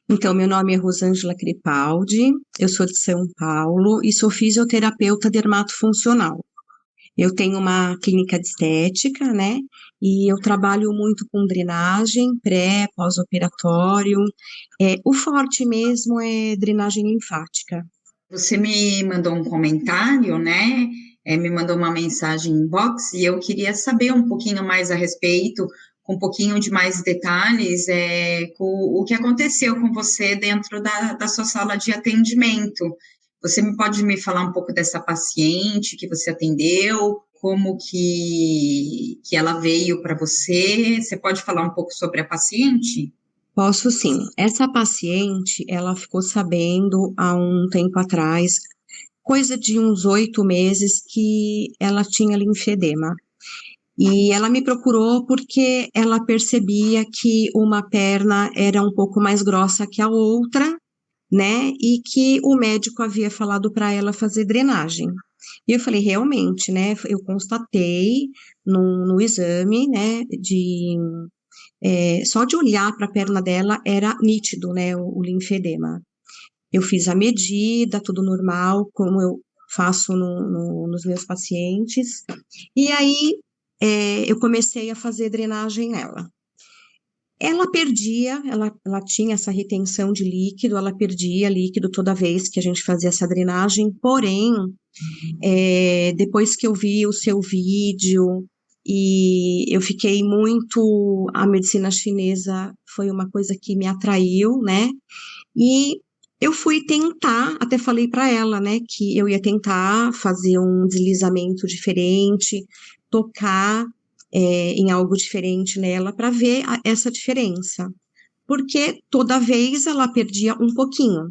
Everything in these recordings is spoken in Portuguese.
Então, meu nome é Rosângela Crepaldi, eu sou de São Paulo e sou fisioterapeuta dermatofuncional. Eu tenho uma clínica de estética, né? E eu trabalho muito com drenagem, pré, pós-operatório. O forte mesmo é drenagem linfática. Você me mandou um comentário, né? Me mandou uma mensagem inbox e eu queria saber um pouquinho mais a respeito, com um pouquinho de mais detalhes, com o que aconteceu com você dentro da sua sala de atendimento. Você pode me falar um pouco dessa paciente que você atendeu, como que ela veio para você? Você pode falar um pouco sobre a paciente? Posso sim. Essa paciente, ela ficou sabendo há um tempo atrás, coisa de uns 8 meses, que ela tinha linfedema. E ela me procurou porque ela percebia que uma perna era um pouco mais grossa que a outra, né? E que o médico havia falado para ela fazer drenagem. E eu falei, realmente, né? Eu constatei no exame, né? Só de olhar para a perna dela era nítido, né? O linfedema. Eu fiz a medida, tudo normal, como eu faço nos meus pacientes. E aí eu comecei a fazer drenagem nela. Ela perdia, ela tinha essa retenção de líquido, ela perdia líquido toda vez que a gente fazia essa drenagem, porém, depois que eu vi o seu vídeo e eu fiquei muito, a medicina chinesa foi uma coisa que me atraiu, né? E eu fui tentar, até falei para ela, né, que eu ia tentar fazer um deslizamento diferente, tocar em algo diferente nela para ver essa diferença. Porque toda vez ela perdia um pouquinho.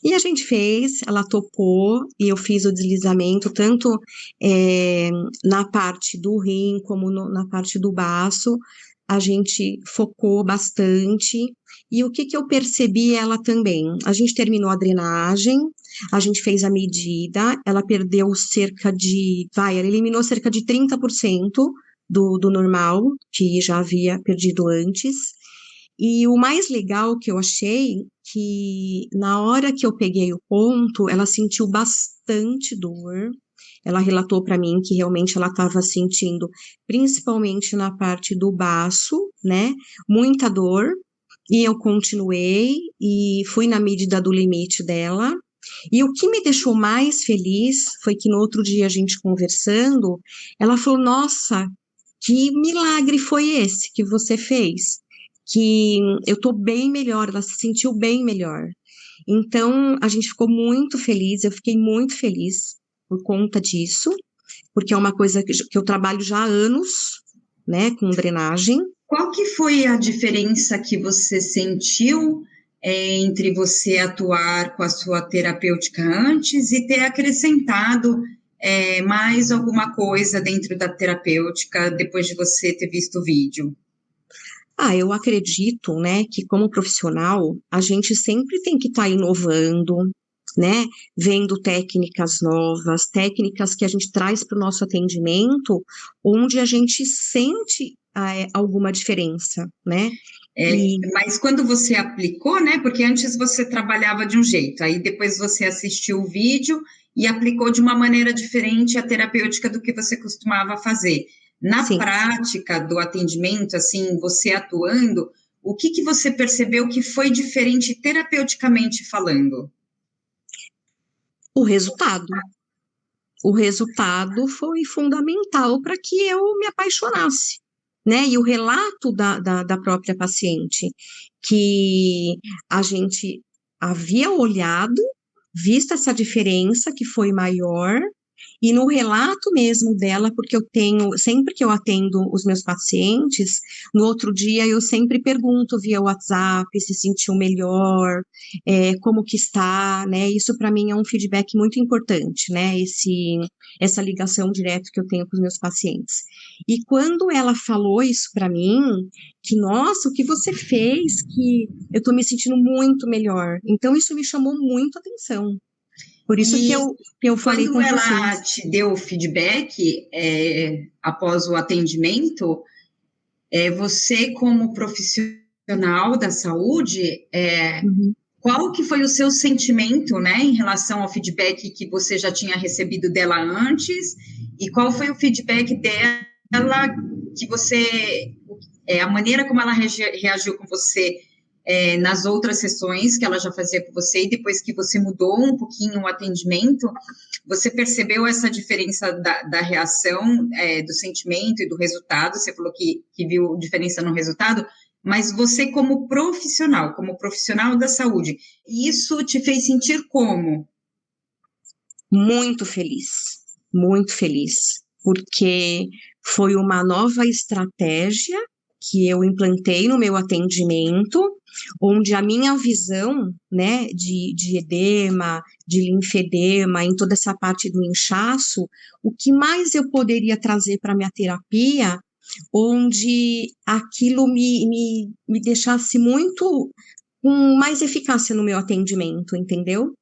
E a gente fez, ela topou, e eu fiz o deslizamento tanto é, na parte do rim como na parte do baço. A gente focou bastante. E o que que eu percebi ela também? A gente terminou a drenagem, a gente fez a medida, ela perdeu ela eliminou cerca de 30% do normal, que já havia perdido antes. E o mais legal que eu achei, que na hora que eu peguei o ponto, ela sentiu bastante dor. Ela relatou para mim que realmente ela estava sentindo, principalmente na parte do baço, né? Muita dor. E eu continuei e fui na medida do limite dela. E o que me deixou mais feliz foi que no outro dia a gente conversando, ela falou: Nossa, que milagre foi esse que você fez? Que eu tô bem melhor, ela se sentiu bem melhor. Então, a gente ficou muito feliz, eu fiquei muito feliz por conta disso, porque é uma coisa que eu trabalho já há anos, né, com drenagem. Qual que foi a diferença que você sentiu entre você atuar com a sua terapêutica antes e ter acrescentado mais alguma coisa dentro da terapêutica depois de você ter visto o vídeo? Eu acredito, né, que como profissional, a gente sempre tem que estar inovando, né, vendo técnicas novas, técnicas que a gente traz para o nosso atendimento, onde a gente sente alguma diferença, né? E Mas quando você aplicou, né? Porque antes você trabalhava de um jeito, aí depois você assistiu o vídeo e aplicou de uma maneira diferente a terapêutica do que você costumava fazer. Na sim, prática do atendimento, assim, você atuando, o que que você percebeu que foi diferente terapeuticamente falando? o resultado. O resultado foi fundamental para que eu me apaixonasse, né? E o relato da própria paciente, que a gente havia olhado, visto essa diferença que foi maior, e no relato mesmo dela, porque eu tenho, sempre que eu atendo os meus pacientes, no outro dia eu sempre pergunto via WhatsApp se sentiu melhor, como que está, né? Isso para mim é um feedback muito importante, né? Essa ligação direta que eu tenho com os meus pacientes. E quando ela falou isso para mim, que nossa, o que você fez, que eu estou me sentindo muito melhor. Então isso me chamou muito a atenção. Por isso que E eu falei quando com ela vocês. te deu o feedback, após o atendimento, você como profissional Profissional da saúde, Uhum. qual que foi o seu sentimento, né, em relação ao feedback que você já tinha recebido dela antes, e qual foi o feedback dela que você, a maneira como ela reagiu com você nas outras sessões que ela já fazia com você, e depois que você mudou um pouquinho o atendimento, você percebeu essa diferença da reação, do sentimento e do resultado? Você falou que viu diferença no resultado, mas você como profissional da saúde, isso te fez sentir como? Muito muito feliz, porque foi uma nova estratégia que eu implantei no meu atendimento, onde a minha visão, né, de edema, de linfedema, em toda essa parte do inchaço, o que mais eu poderia trazer para minha terapia, onde aquilo me deixasse muito com mais eficácia no meu atendimento, entendeu?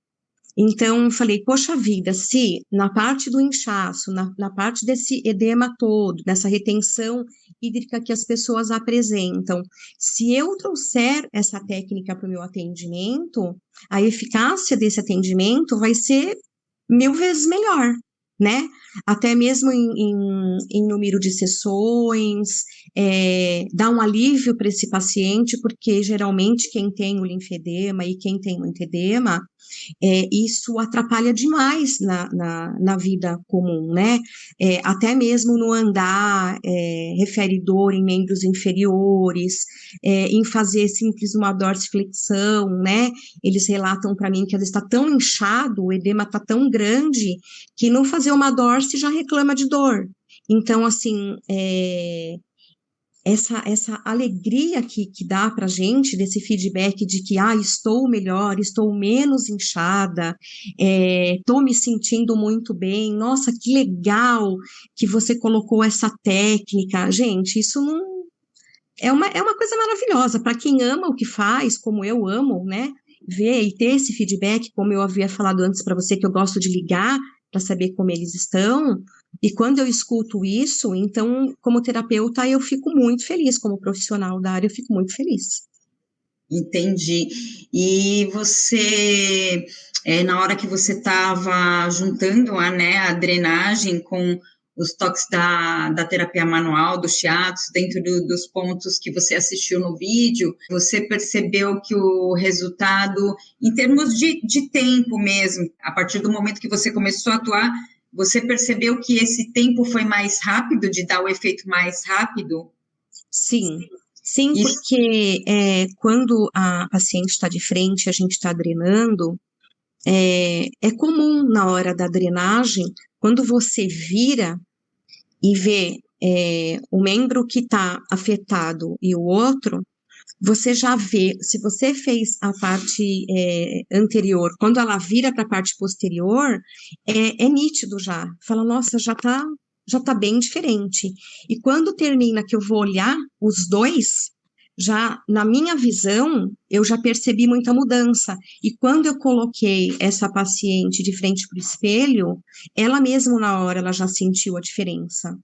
Então, eu falei, poxa vida, se na parte do inchaço, na parte desse edema todo, dessa retenção hídrica que as pessoas apresentam, se eu trouxer essa técnica para o meu atendimento, a eficácia desse atendimento vai ser 1000 vezes melhor, né? Até mesmo em número de sessões, dá um alívio para esse paciente, porque geralmente quem tem o linfedema e quem tem o entedema, isso atrapalha demais na vida comum, né? Até mesmo no andar, refere dor em membros inferiores, em fazer simples uma dorsiflexão, né? Eles relatam para mim que às vezes está tão inchado, o edema está tão grande, que não fazer uma dorse já reclama de dor. Então, assim, essa alegria que dá para a gente, desse feedback de que, estou melhor, estou menos inchada, estou me sentindo muito bem, nossa, que legal que você colocou essa técnica. Gente, isso não é uma coisa maravilhosa para quem ama o que faz, como eu amo, né? Ver e ter esse feedback, como eu havia falado antes para você, que eu gosto de ligar para saber como eles estão. E quando eu escuto isso, então, como terapeuta, eu fico muito feliz, como profissional da área, eu fico muito feliz. Entendi. E você, na hora que você estava juntando né, a drenagem com os toques da terapia manual, do shiatsu, dentro dos pontos que você assistiu no vídeo, você percebeu que o resultado, em termos de tempo mesmo, a partir do momento que você começou a atuar, você percebeu que esse tempo foi mais rápido, de dar o efeito mais rápido? Sim, sim, Isso. porque quando a paciente está de frente, a gente está drenando, é comum na hora da drenagem, quando você vira e vê o membro que está afetado e o outro, você já vê, se você fez a parte anterior, quando ela vira para a parte posterior, é nítido já. Fala, nossa, já tá bem diferente. E quando termina que eu vou olhar os dois, já na minha visão, eu já percebi muita mudança. E quando eu coloquei essa paciente de frente para o espelho, ela mesma na hora ela já sentiu a diferença.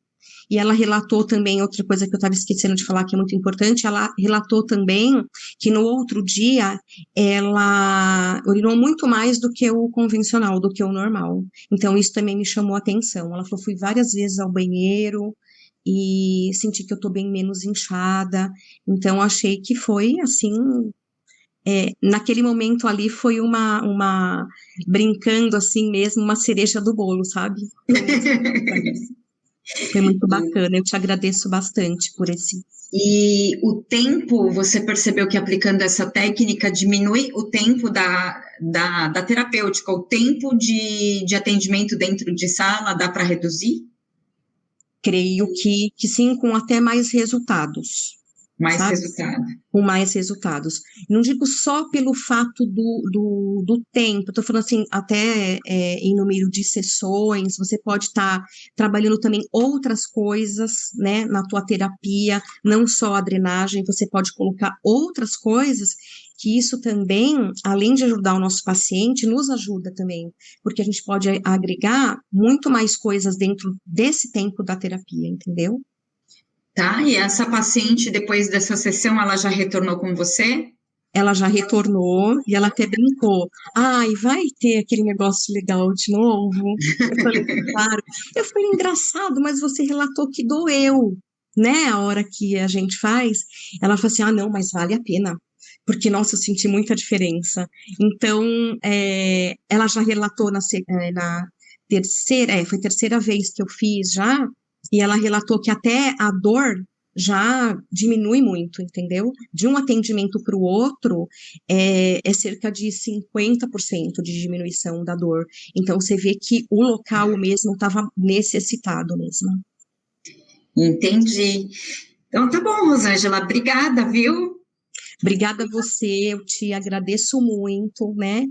E ela relatou também outra coisa que eu estava esquecendo de falar, que é muito importante, ela relatou também que no outro dia ela urinou muito mais do que o convencional, do que o normal. Então isso também me chamou a atenção. Ela falou, fui várias vezes ao banheiro e senti que eu tô bem menos inchada. Então achei que foi assim, naquele momento ali foi brincando assim mesmo, uma cereja do bolo, sabe? Foi mesmo para mim. Foi muito bacana, eu te agradeço bastante por esse. E o tempo, você percebeu que aplicando essa técnica diminui o tempo da terapêutica, o tempo de atendimento dentro de sala, dá para reduzir? Creio que sim, com até mais resultados, Mais sabe? resultado. Com mais resultados. Não digo só pelo fato do tempo, estou falando assim, até em número de sessões, você pode estar trabalhando também outras coisas, né, na tua terapia, não só a drenagem, você pode colocar outras coisas, que isso também, além de ajudar o nosso paciente, nos ajuda também, porque a gente pode agregar muito mais coisas dentro desse tempo da terapia, entendeu? Tá? E essa paciente, depois dessa sessão, ela já retornou com você? Ela já retornou e ela até brincou. Ai, vai ter aquele negócio legal de novo? Eu falei, claro. Eu falei, engraçado, mas você relatou que doeu, né? A hora que a gente faz. Ela falou assim: ah, não, mas vale a pena. Porque, nossa, eu senti muita diferença. Então, ela já relatou na terceira, foi a terceira vez que eu fiz já, e ela relatou que até a dor já diminui muito, entendeu? De um atendimento para o outro, é cerca de 50% de diminuição da dor. Então, você vê que o local mesmo estava necessitado mesmo. Entendi. Então tá bom, Rosângela, obrigada, viu? Obrigada a você, eu te agradeço muito, né?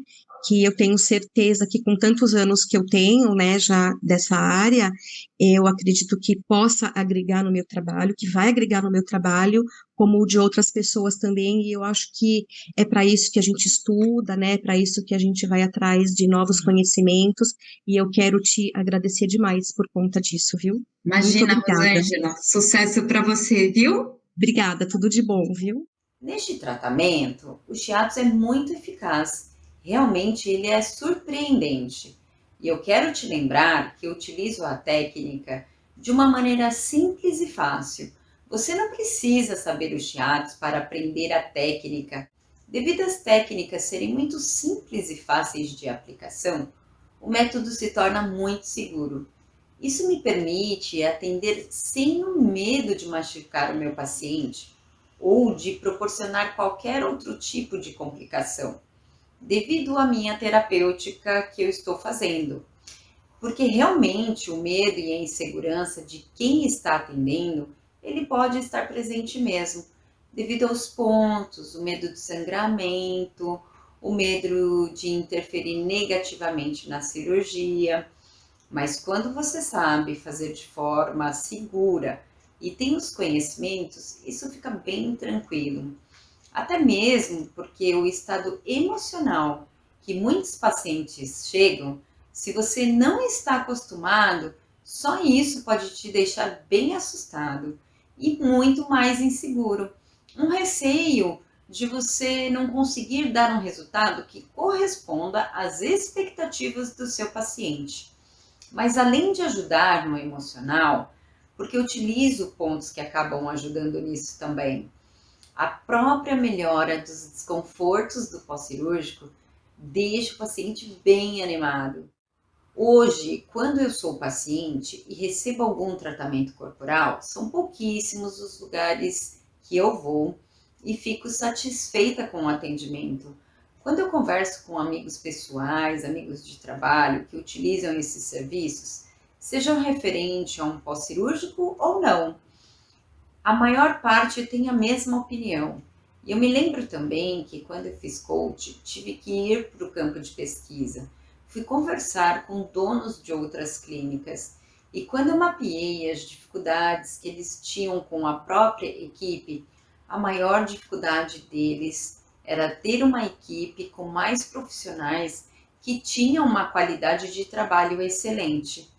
Que eu tenho certeza que com tantos anos que eu tenho, né, já dessa área, eu acredito que possa agregar no meu trabalho, que vai agregar no meu trabalho, como o de outras pessoas também, e eu acho que é para isso que a gente estuda, né? Para isso que a gente vai atrás de novos conhecimentos, e eu quero te agradecer demais por conta disso, viu? Muito Imagina, obrigada. Rosângela, sucesso para você, viu? Obrigada, tudo de bom, viu? Neste tratamento, o shiatsu é muito eficaz. Realmente ele é surpreendente. E eu quero te lembrar que eu utilizo a técnica de uma maneira simples e fácil. Você não precisa saber o shiatsu para aprender a técnica. Devido às técnicas serem muito simples e fáceis de aplicação, o método se torna muito seguro. Isso me permite atender sem o medo de machucar o meu paciente ou de proporcionar qualquer outro tipo de complicação, devido à minha terapêutica que eu estou fazendo. Porque realmente o medo e a insegurança de quem está atendendo, ele pode estar presente mesmo, devido aos pontos, o medo de sangramento, o medo de interferir negativamente na cirurgia. Mas quando você sabe fazer de forma segura e tem os conhecimentos, isso fica bem tranquilo. Até mesmo porque o estado emocional que muitos pacientes chegam, se você não está acostumado, só isso pode te deixar bem assustado e muito mais inseguro. Um receio de você não conseguir dar um resultado que corresponda às expectativas do seu paciente. Mas além de ajudar no emocional, porque eu utilizo pontos que acabam ajudando nisso também, a própria melhora dos desconfortos do pós-cirúrgico deixa o paciente bem animado. Hoje, quando eu sou paciente e recebo algum tratamento corporal, são pouquíssimos os lugares que eu vou e fico satisfeita com o atendimento. Quando eu converso com amigos pessoais, amigos de trabalho que utilizam esses serviços, sejam referente a um pós-cirúrgico ou não, a maior parte tem a mesma opinião. E eu me lembro também que quando eu fiz coach, tive que ir para o campo de pesquisa. Fui conversar com donos de outras clínicas. E quando eu mapeei as dificuldades que eles tinham com a própria equipe, a maior dificuldade deles era ter uma equipe com mais profissionais que tinham uma qualidade de trabalho excelente.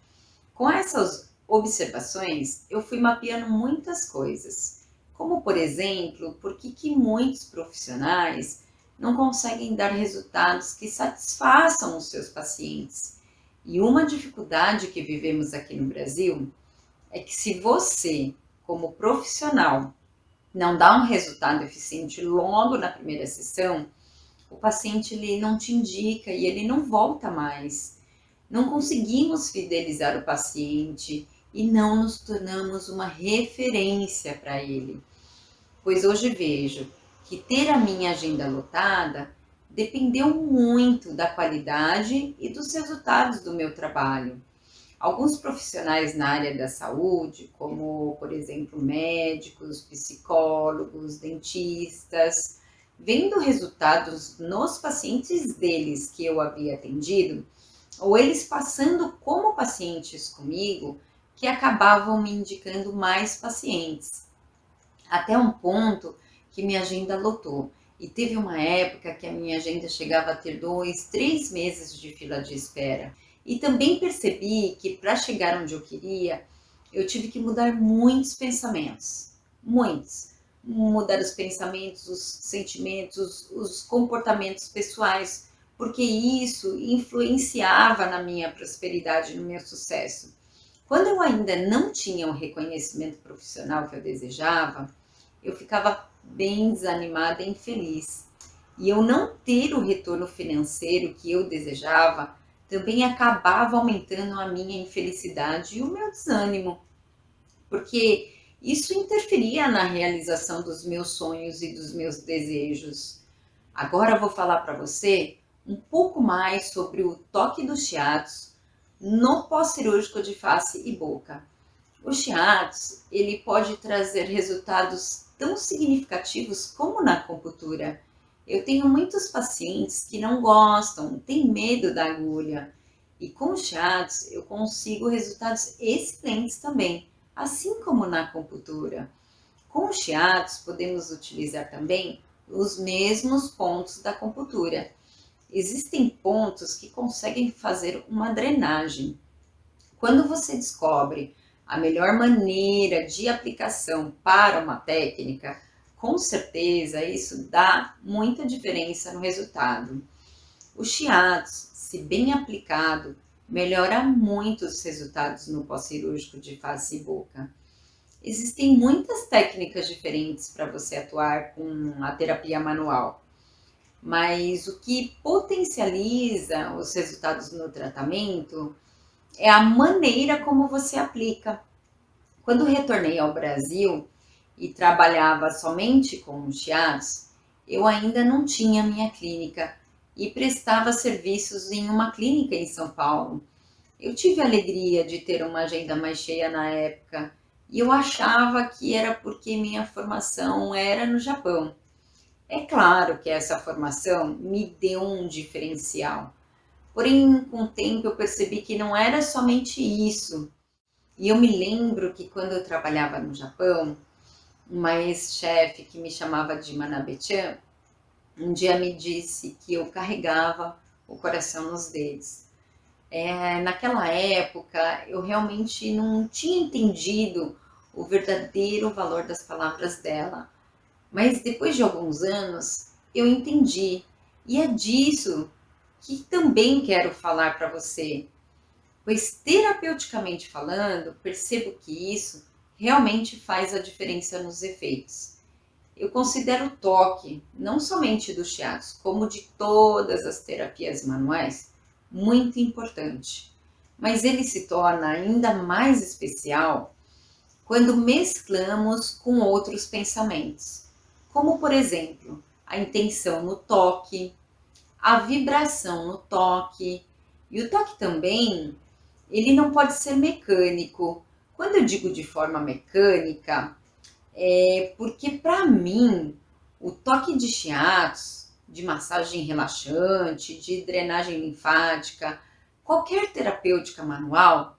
Com essas observações, eu fui mapeando muitas coisas, como por exemplo, por que muitos profissionais não conseguem dar resultados que satisfaçam os seus pacientes. E uma dificuldade que vivemos aqui no Brasil é que se você, como profissional, não dá um resultado eficiente logo na primeira sessão, o paciente ele não te indica e ele não volta mais. Não conseguimos fidelizar o paciente e não nos tornamos uma referência para ele. Pois hoje vejo que ter a minha agenda lotada dependeu muito da qualidade e dos resultados do meu trabalho. Alguns profissionais na área da saúde, como, por exemplo, médicos, psicólogos, dentistas, vendo resultados nos pacientes deles que eu havia atendido, ou eles passando como pacientes comigo, que acabavam me indicando mais pacientes, até um ponto que minha agenda lotou. E teve uma época que a minha agenda chegava a ter 2, 3 meses de fila de espera. E também percebi que para chegar onde eu queria, eu tive que mudar muitos pensamentos, muitos. Mudar os pensamentos, os sentimentos, os comportamentos pessoais, porque isso influenciava na minha prosperidade, no meu sucesso. Quando eu ainda não tinha o reconhecimento profissional que eu desejava, eu ficava bem desanimada e infeliz. E eu não ter o retorno financeiro que eu desejava também acabava aumentando a minha infelicidade e o meu desânimo, porque isso interferia na realização dos meus sonhos e dos meus desejos. Agora eu vou falar para você um pouco mais sobre o toque dos shiatsu no pós-cirúrgico de face e boca. O shiatsu, ele pode trazer resultados tão significativos como na acupuntura. Eu tenho muitos pacientes que não gostam, têm medo da agulha. E com o shiatsu eu consigo resultados excelentes também, assim como na acupuntura. Com o shiatsu podemos utilizar também os mesmos pontos da acupuntura. Existem pontos que conseguem fazer uma drenagem. Quando você descobre a melhor maneira de aplicação para uma técnica, com certeza isso dá muita diferença no resultado. O shiatsu, se bem aplicado, melhora muito os resultados no pós-cirúrgico de face e boca. Existem muitas técnicas diferentes para você atuar com a terapia manual, mas o que potencializa os resultados no tratamento é a maneira como você aplica. Quando retornei ao Brasil e trabalhava somente com shiatsu, eu ainda não tinha minha clínica e prestava serviços em uma clínica em São Paulo. Eu tive a alegria de ter uma agenda mais cheia na época e eu achava que era porque minha formação era no Japão. É claro que essa formação me deu um diferencial, porém, com o tempo eu percebi que não era somente isso. E eu me lembro que quando eu trabalhava no Japão, uma ex-chefe que me chamava de Manabe-chan, um dia me disse que eu carregava o coração nos dedos. Naquela época, eu realmente não tinha entendido o verdadeiro valor das palavras dela. Mas depois de alguns anos, eu entendi. E é disso que também quero falar para você. Pois terapeuticamente falando, percebo que isso realmente faz a diferença nos efeitos. Eu considero o toque, não somente do shiatsu, como de todas as terapias manuais, muito importante. Mas ele se torna ainda mais especial quando mesclamos com outros pensamentos, como por exemplo, a intenção no toque, a vibração no toque, e o toque também, ele não pode ser mecânico. Quando eu digo de forma mecânica, é porque para mim o toque de shiatsu, de massagem relaxante, de drenagem linfática, qualquer terapêutica manual,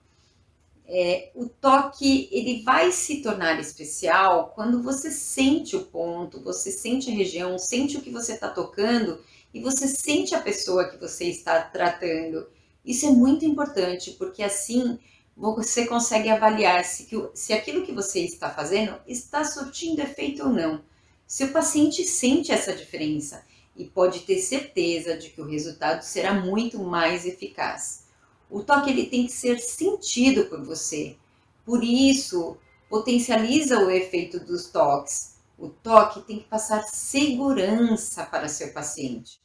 o toque ele vai se tornar especial quando você sente o ponto, você sente a região, sente o que você está tocando e você sente a pessoa que você está tratando. Isso é muito importante, porque assim você consegue avaliar se aquilo que você está fazendo está surtindo efeito ou não. Se o paciente sente essa diferença e pode ter certeza de que o resultado será muito mais eficaz. O toque ele tem que ser sentido por você. Por isso, potencializa o efeito dos toques. O toque tem que passar segurança para seu paciente.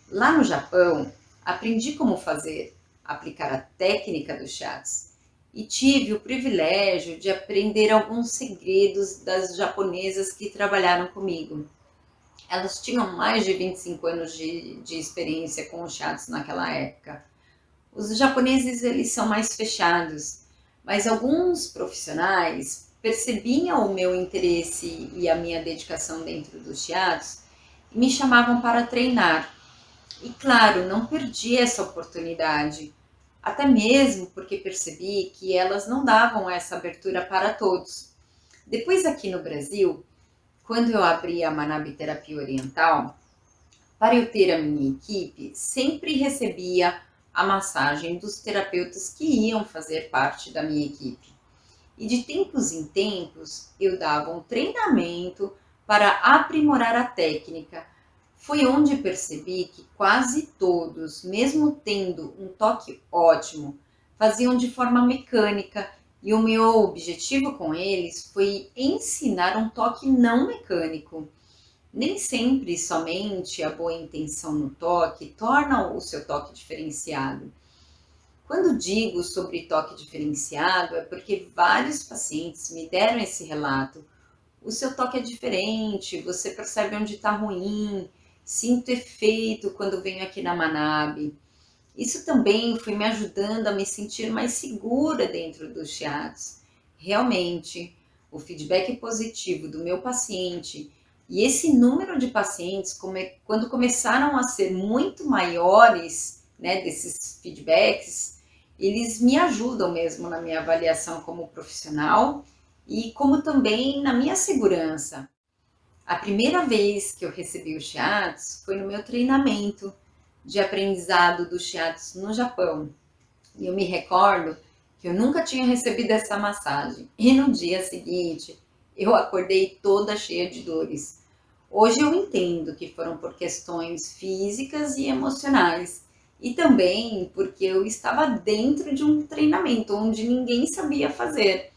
Lá no Japão, aprendi como aplicar a técnica do shiatsu e tive o privilégio de aprender alguns segredos das japonesas que trabalharam comigo. Elas tinham mais de 25 anos de experiência com o shiatsu naquela época. Os japoneses eles são mais fechados, mas alguns profissionais percebiam o meu interesse e a minha dedicação dentro do shiatsu e me chamavam para treinar. E claro, não perdi essa oportunidade, até mesmo porque percebi que elas não davam essa abertura para todos. Depois aqui no Brasil, quando eu abri a Manabe Terapia Oriental, para eu ter a minha equipe, sempre recebia a massagem dos terapeutas que iam fazer parte da minha equipe. e de tempos em tempos eu dava um treinamento para aprimorar a técnica. Foi onde percebi que quase todos, mesmo tendo um toque ótimo, faziam de forma mecânica, e o meu objetivo com eles foi ensinar um toque não mecânico. Nem sempre somente a boa intenção no toque torna o seu toque diferenciado. Quando digo sobre toque diferenciado, é porque vários pacientes me deram esse relato. O seu toque é diferente, você percebe onde está ruim, sinto efeito quando venho aqui na Manabe. Isso também foi me ajudando a me sentir mais segura dentro dos shiatsu. Realmente, o feedback positivo do meu paciente e esse número de pacientes, quando começaram a ser muito maiores, né, desses feedbacks, eles me ajudam mesmo na minha avaliação como profissional e como também na minha segurança. A primeira vez que eu recebi o shiatsu foi no meu treinamento de aprendizado do shiatsu no Japão. E eu me recordo que eu nunca tinha recebido essa massagem. E no dia seguinte, eu acordei toda cheia de dores. Hoje eu entendo que foram por questões físicas e emocionais. E também porque eu estava dentro de um treinamento onde ninguém sabia fazer.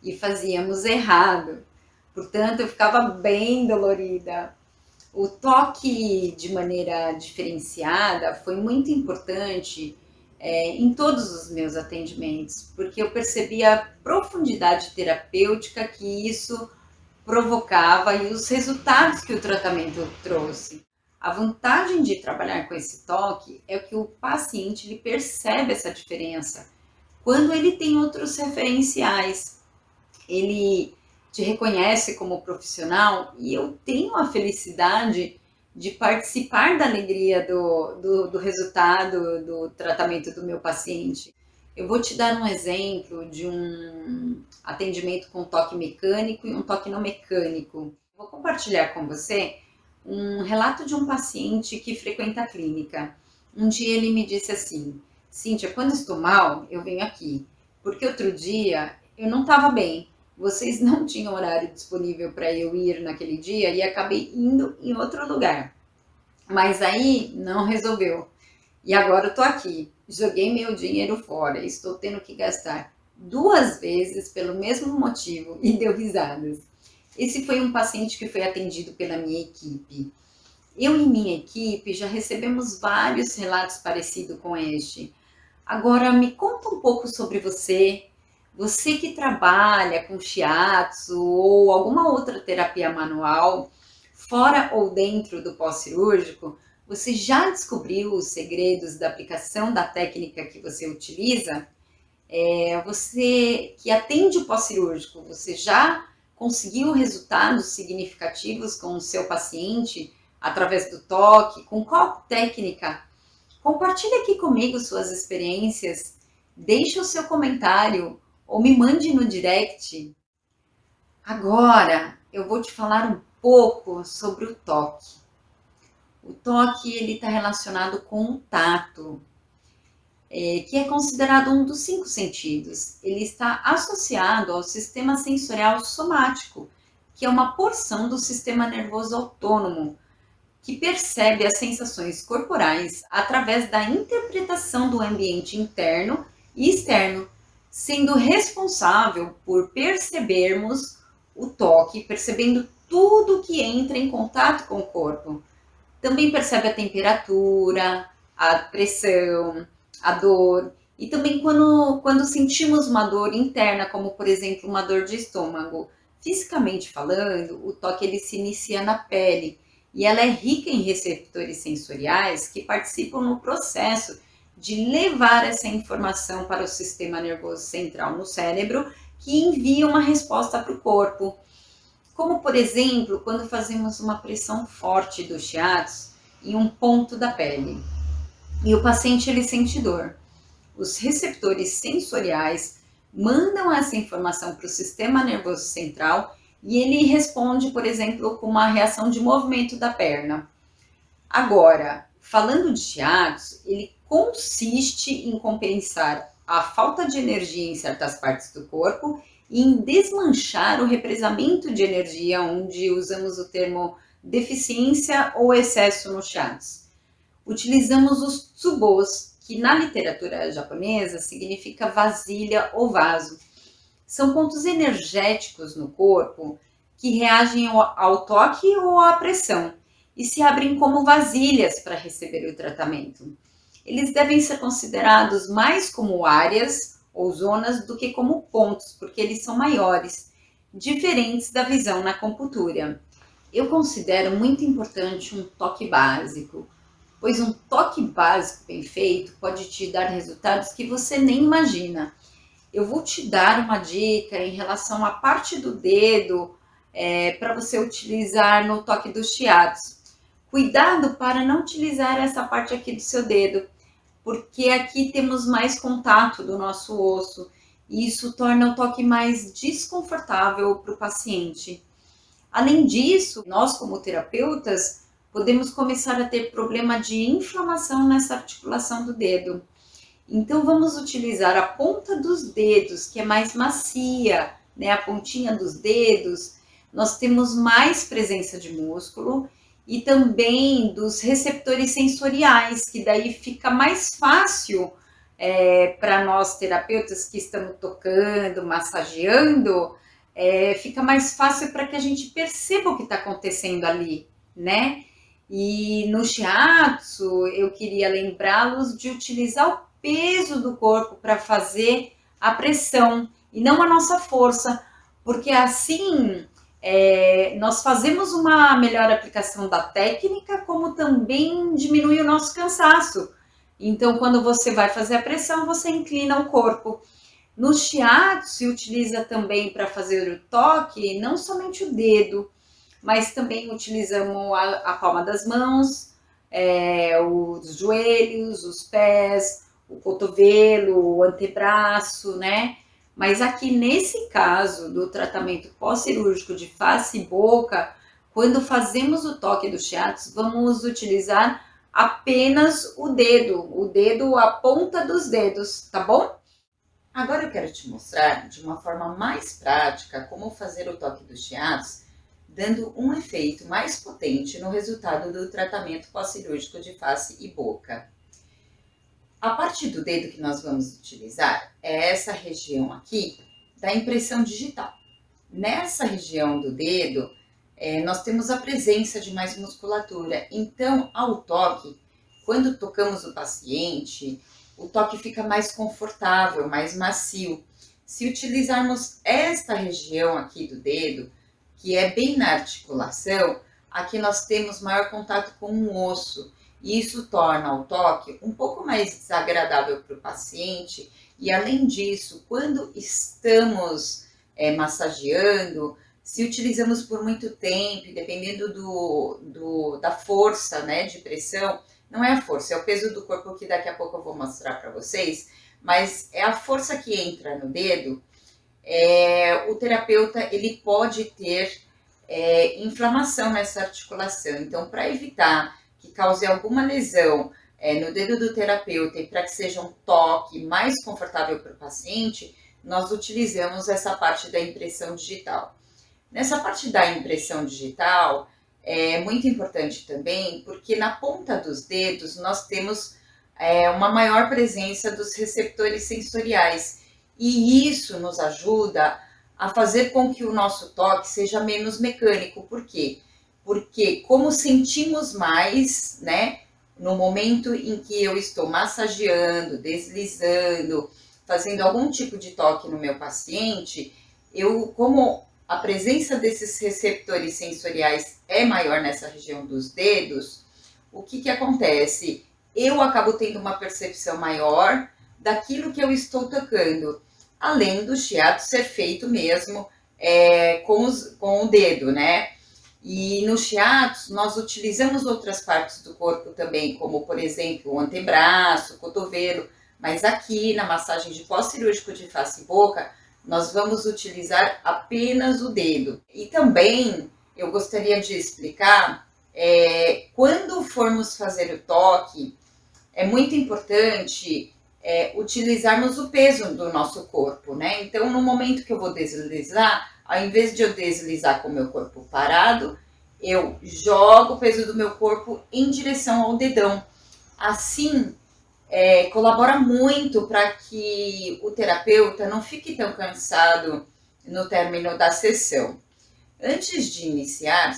E fazíamos errado. Portanto, eu ficava bem dolorida. O toque de maneira diferenciada foi muito importante em todos os meus atendimentos, porque eu percebi a profundidade terapêutica que isso provocava e os resultados que o tratamento trouxe. A vantagem de trabalhar com esse toque é que o paciente ele percebe essa diferença quando ele tem outros referenciais. Ele te reconhece como profissional e eu tenho a felicidade de participar da alegria do resultado do tratamento do meu paciente. Eu vou te dar um exemplo de um atendimento com toque mecânico e um toque não mecânico. Vou compartilhar com você um relato de um paciente que frequenta a clínica. Um dia ele me disse assim: Cíntia, quando estou mal, eu venho aqui, porque outro dia eu não estava bem. Vocês não tinham horário disponível para eu ir naquele dia e acabei indo em outro lugar. Mas aí não resolveu. E agora eu tô aqui. Joguei meu dinheiro fora. Estou tendo que gastar 2 vezes pelo mesmo motivo e deu risadas. Esse foi um paciente que foi atendido pela minha equipe. Eu e minha equipe já recebemos vários relatos parecidos com este. Agora me conta um pouco sobre você. Você que trabalha com shiatsu ou alguma outra terapia manual, fora ou dentro do pós-cirúrgico, você já descobriu os segredos da aplicação da técnica que você utiliza? Você que atende o pós-cirúrgico, você já conseguiu resultados significativos com o seu paciente através do toque? Com qual técnica? Compartilhe aqui comigo suas experiências, deixe o seu comentário ou me mande no direct. Agora eu vou te falar um pouco sobre o toque. O toque ele está relacionado com o tato, que é considerado um dos 5 sentidos. Ele está associado ao sistema sensorial somático, que é uma porção do sistema nervoso autônomo, que percebe as sensações corporais através da interpretação do ambiente interno e externo, sendo responsável por percebermos o toque, percebendo tudo que entra em contato com o corpo. Também percebe a temperatura, a pressão, a dor, e também quando sentimos uma dor interna, como por exemplo uma dor de estômago. Fisicamente falando, o toque ele se inicia na pele, e ela é rica em receptores sensoriais que participam no processo de levar essa informação para o sistema nervoso central no cérebro, que envia uma resposta para o corpo. Como, por exemplo, quando fazemos uma pressão forte do shiatsu em um ponto da pele e o paciente ele sente dor. Os receptores sensoriais mandam essa informação para o sistema nervoso central e ele responde, por exemplo, com uma reação de movimento da perna. Agora, falando de shiatsu, ele consiste em compensar a falta de energia em certas partes do corpo e em desmanchar o represamento de energia, onde usamos o termo deficiência ou excesso nos shiatsu. Utilizamos os tsubos, que na literatura japonesa significa vasilha ou vaso. São pontos energéticos no corpo que reagem ao toque ou à pressão e se abrem como vasilhas para receber o tratamento. Eles devem ser considerados mais como áreas ou zonas do que como pontos, porque eles são maiores, diferentes da visão na acupuntura. Eu considero muito importante um toque básico, pois um toque básico bem feito pode te dar resultados que você nem imagina. Eu vou te dar uma dica em relação à parte do dedo para você utilizar no toque do shiatsu. Cuidado para não utilizar essa parte aqui do seu dedo, porque aqui temos mais contato do nosso osso e isso torna o toque mais desconfortável para o paciente. Além disso, nós como terapeutas podemos começar a ter problema de inflamação nessa articulação do dedo. Então vamos utilizar a ponta dos dedos, que é mais macia, né? A pontinha dos dedos, nós temos mais presença de músculo e também dos receptores sensoriais, que daí fica mais fácil para nós terapeutas que estamos tocando, massageando, fica mais fácil para que a gente perceba o que está acontecendo ali, né? E no shiatsu, eu queria lembrá-los de utilizar o peso do corpo para fazer a pressão e não a nossa força, porque assim nós fazemos uma melhor aplicação da técnica, como também diminui o nosso cansaço. Então, quando você vai fazer a pressão, você inclina o corpo. No shiatsu, se utiliza também para fazer o toque, não somente o dedo, mas também utilizamos a palma das mãos, os joelhos, os pés, o cotovelo, o antebraço, né? Mas aqui nesse caso do tratamento pós-cirúrgico de face e boca, quando fazemos o toque do shiatsu, vamos utilizar apenas o dedo, a ponta dos dedos, tá bom? Agora eu quero te mostrar de uma forma mais prática como fazer o toque do shiatsu, dando um efeito mais potente no resultado do tratamento pós-cirúrgico de face e boca. A parte do dedo que nós vamos utilizar é essa região aqui da impressão digital. Nessa região do dedo, nós temos a presença de mais musculatura. Então, ao toque, quando tocamos o paciente, o toque fica mais confortável, mais macio. Se utilizarmos esta região aqui do dedo, que é bem na articulação, aqui nós temos maior contato com o osso. E isso torna o toque um pouco mais desagradável para o paciente. E além disso, quando estamos massageando, se utilizamos por muito tempo, dependendo da força, né, de pressão, não é a força, é o peso do corpo que daqui a pouco eu vou mostrar para vocês, mas é a força que entra no dedo, o terapeuta ele pode ter inflamação nessa articulação. Então, para evitar que cause alguma lesão no dedo do terapeuta e para que seja um toque mais confortável para o paciente, nós utilizamos essa parte da impressão digital. Nessa parte da impressão digital, é muito importante também, porque na ponta dos dedos nós temos uma maior presença dos receptores sensoriais, e isso nos ajuda a fazer com que o nosso toque seja menos mecânico. Por quê? Porque como sentimos mais, né, no momento em que eu estou massageando, deslizando, fazendo algum tipo de toque no meu paciente, como a presença desses receptores sensoriais é maior nessa região dos dedos, o que acontece? Eu acabo tendo uma percepção maior daquilo que eu estou tocando, além do shiatsu ser feito mesmo com o dedo, né? E no shiatsu nós utilizamos outras partes do corpo também, como por exemplo o antebraço, o cotovelo, mas aqui na massagem de pós-cirúrgico de face e boca, nós vamos utilizar apenas o dedo. E também eu gostaria de explicar, quando formos fazer o toque, é muito importante utilizarmos o peso do nosso corpo, né? Então, no momento que eu vou deslizar, ao invés de eu deslizar com o meu corpo parado, eu jogo o peso do meu corpo em direção ao dedão. Assim, colabora muito para que o terapeuta não fique tão cansado no término da sessão. Antes de iniciar,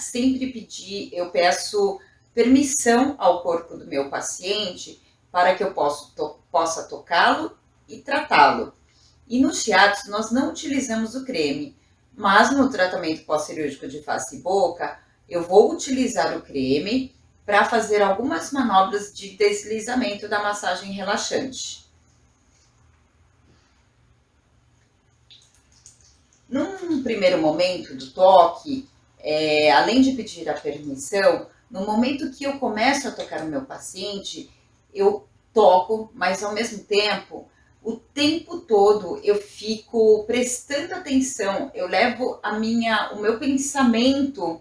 eu peço permissão ao corpo do meu paciente para que eu possa tocá-lo e tratá-lo. E no shiatsu nós não utilizamos o creme, mas no tratamento pós-cirúrgico de face e boca, eu vou utilizar o creme para fazer algumas manobras de deslizamento da massagem relaxante. Num primeiro momento do toque, além de pedir a permissão, no momento que eu começo a tocar o meu paciente, eu toco, mas ao mesmo tempo, o tempo todo eu fico prestando atenção, eu levo o meu pensamento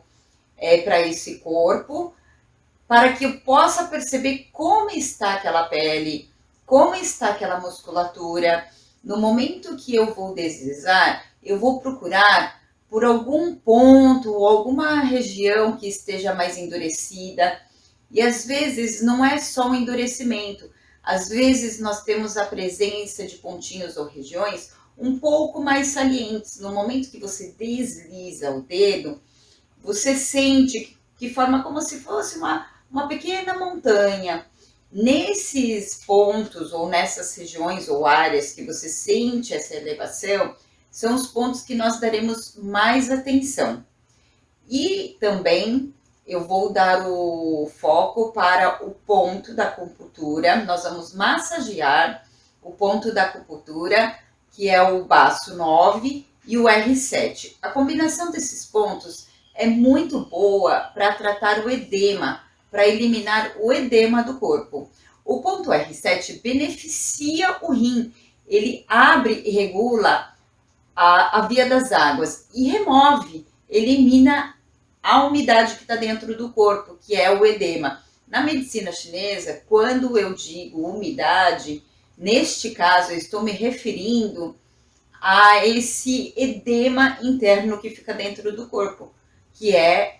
para esse corpo, para que eu possa perceber como está aquela pele, como está aquela musculatura. No momento que eu vou deslizar, eu vou procurar por algum ponto ou alguma região que esteja mais endurecida. E às vezes não é só um endurecimento, às vezes nós temos a presença de pontinhos ou regiões um pouco mais salientes. No momento que você desliza o dedo, você sente que forma como se fosse uma pequena montanha. Nesses pontos ou nessas regiões ou áreas que você sente essa elevação, são os pontos que nós daremos mais atenção. E também eu vou dar o foco para o ponto da acupuntura. Nós vamos massagear o ponto da acupuntura, que é o baço 9 e o R7. A combinação desses pontos é muito boa para tratar o edema, para eliminar o edema do corpo. O ponto R7 beneficia o rim, ele abre e regula a via das águas e elimina a umidade que está dentro do corpo, que é o edema. Na medicina chinesa, quando eu digo umidade, neste caso eu estou me referindo a esse edema interno que fica dentro do corpo, que é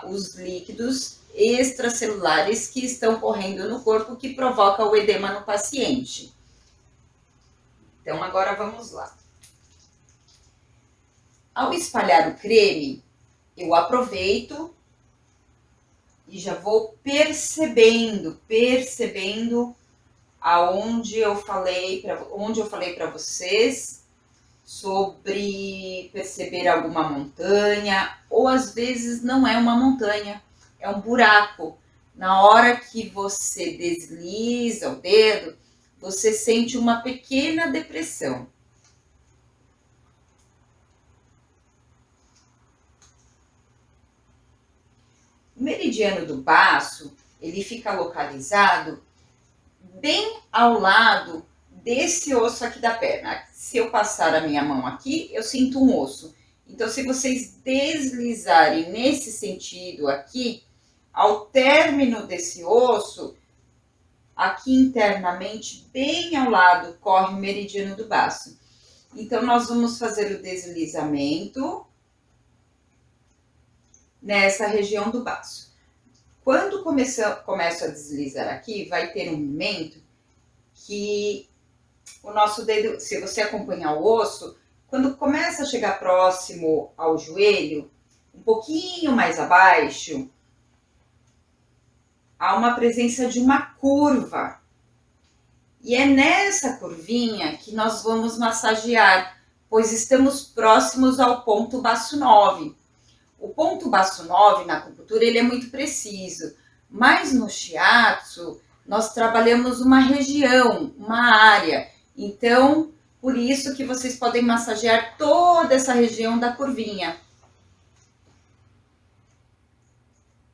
os líquidos extracelulares que estão correndo no corpo que provoca o edema no paciente. Então, agora vamos lá. Ao espalhar o creme, eu aproveito e já vou percebendo onde eu falei para vocês sobre perceber alguma montanha, ou às vezes não é uma montanha, é um buraco. Na hora que você desliza o dedo, você sente uma pequena depressão. O meridiano do baço, ele fica localizado bem ao lado desse osso aqui da perna. Se eu passar a minha mão aqui, eu sinto um osso. Então, se vocês deslizarem nesse sentido aqui, ao término desse osso, aqui internamente, bem ao lado, corre o meridiano do baço. Então, nós vamos fazer o deslizamento nessa região do baço. Quando começo a deslizar aqui, vai ter um momento que o nosso dedo, se você acompanhar o osso, quando começa a chegar próximo ao joelho, um pouquinho mais abaixo, há uma presença de uma curva. E é nessa curvinha que nós vamos massagear, pois estamos próximos ao ponto baço 9. O ponto baço 9 na acupuntura ele é muito preciso, mas no shiatsu nós trabalhamos uma região, uma área. Então, por isso que vocês podem massagear toda essa região da curvinha.